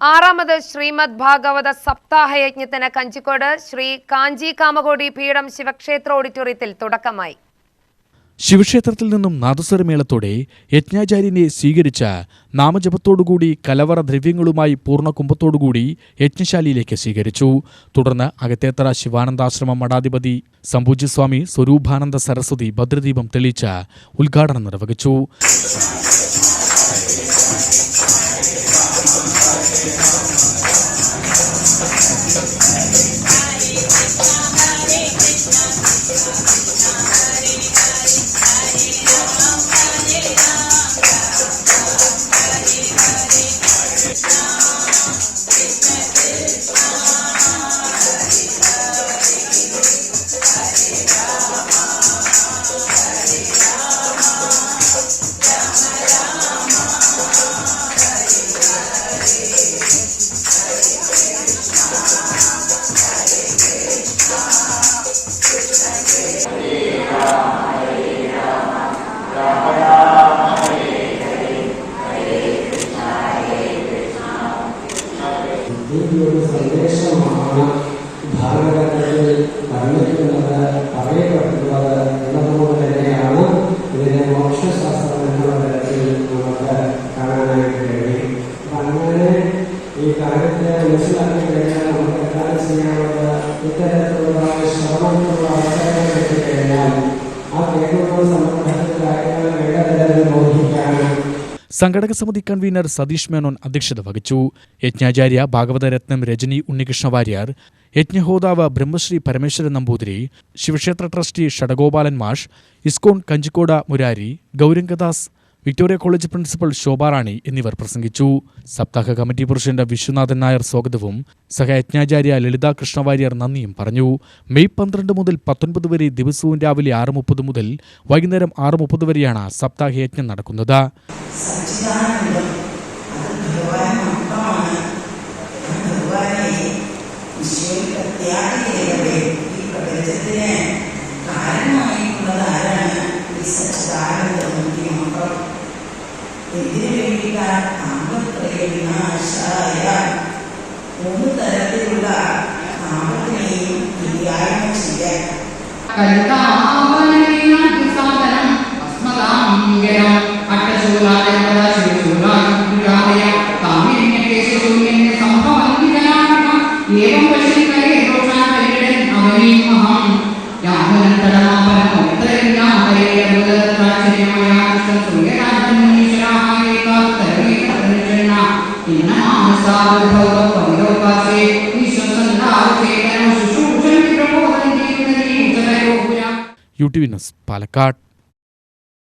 ആറാമത് ശ്രീമദ് ഭാഗവത സപ്താഹയജ്ഞത്തിന് കഞ്ചിക്കോട് ശ്രീ കാഞ്ചി കാമകോടി പീഠം ശിവക്ഷേത്ര ഓഡിറ്റോറിയത്തിൽ തുടക്കമായി. ശിവക്ഷേത്രത്തിൽ നിന്നും നാദസ്വരമേളത്തോടെ യജ്ഞാചാര്യനെ സ്വീകരിച്ച നാമജപത്തോടുകൂടി കലവറ ദ്രവ്യങ്ങളുമായി പൂർണ്ണകുംഭത്തോടുകൂടി യജ്ഞശാലയിലേക്ക് സ്വീകരിച്ചു. തുടർന്ന് അകത്തേത്തറ ശിവാനന്ദാശ്രമം മഠാധിപതി സംപൂജ്യസ്വാമി സ്വരൂപാനന്ദ സരസ്വതി ഭദ്രദീപം തെളിയിച്ച് ഉദ്ഘാടനം നിർവഹിച്ചു. സന്ദേശമാണ് ഭാരതത്തിൽ പറഞ്ഞിട്ടുള്ളത്, പറയപ്പെട്ടിട്ടുള്ളത് എന്നതുകൊണ്ട് തന്നെയാണ് ഇതിനെ മോക്ഷശാസ്ത്രം എന്നുള്ള തരത്തിൽ നമുക്ക് കാണാനായിട്ട് കഴിയും. അങ്ങനെ ഈ കാര്യത്തെ മനസ്സിലാക്കി കഴിഞ്ഞാൽ നമുക്ക് എന്താണ് ചെയ്യാനുള്ളത്? ഇത്തരത്തിലുള്ള ശ്രമത്തിലുള്ള അവസരങ്ങൾ കിട്ടിക്കഴിഞ്ഞാൽ ആ കേരള സമൂഹത്തിൽ കാര്യങ്ങൾ വേണ്ടതരം ബോധിക്കാനും. സംഘടക സമിതി കൺവീനർ സതീഷ് മേനോൻ അധ്യക്ഷത വഹിച്ചു. യജ്ഞാചാര്യ ഭാഗവതരത്നം രജനി ഉണ്ണികൃഷ്ണ വാര്യർ, യജ്ഞഹോതാവ് ബ്രഹ്മശ്രീ പരമേശ്വരൻ നമ്പൂതിരി, ശിവക്ഷേത്ര ട്രസ്റ്റി ഷഡഗോപാലൻ മാഷ്, ISKCON Kanjikode Murari, Gaurangadas, Victoria college principal Shobharani എന്നിവർ പ്രസംഗിച്ചു. സപ്താഹ കമ്മിറ്റി പ്രസിഡന്റ് വിശ്വനാഥൻ നായർ സ്വാഗതവും സഹയജ്ഞാചാര്യ ലളിതാ കൃഷ്ണവാര്യർ നന്ദിയും പറഞ്ഞു. മെയ് 12 മുതൽ 19 വരെ ദിവസവും രാവിലെ 6:30 മുതൽ വൈകുന്നേരം 6:30 വരെയാണ് സപ്താഹയജ്ഞം നടക്കുന്നത്. ഇതിനു വേണ്ടിയിട്ടാണ് മൂന്ന് തരത്തിലുള്ള നാമത്തിനെയും വ്യായാമം ചെയ്യാൻ UTV ന്യൂസ് പാലക്കാട്.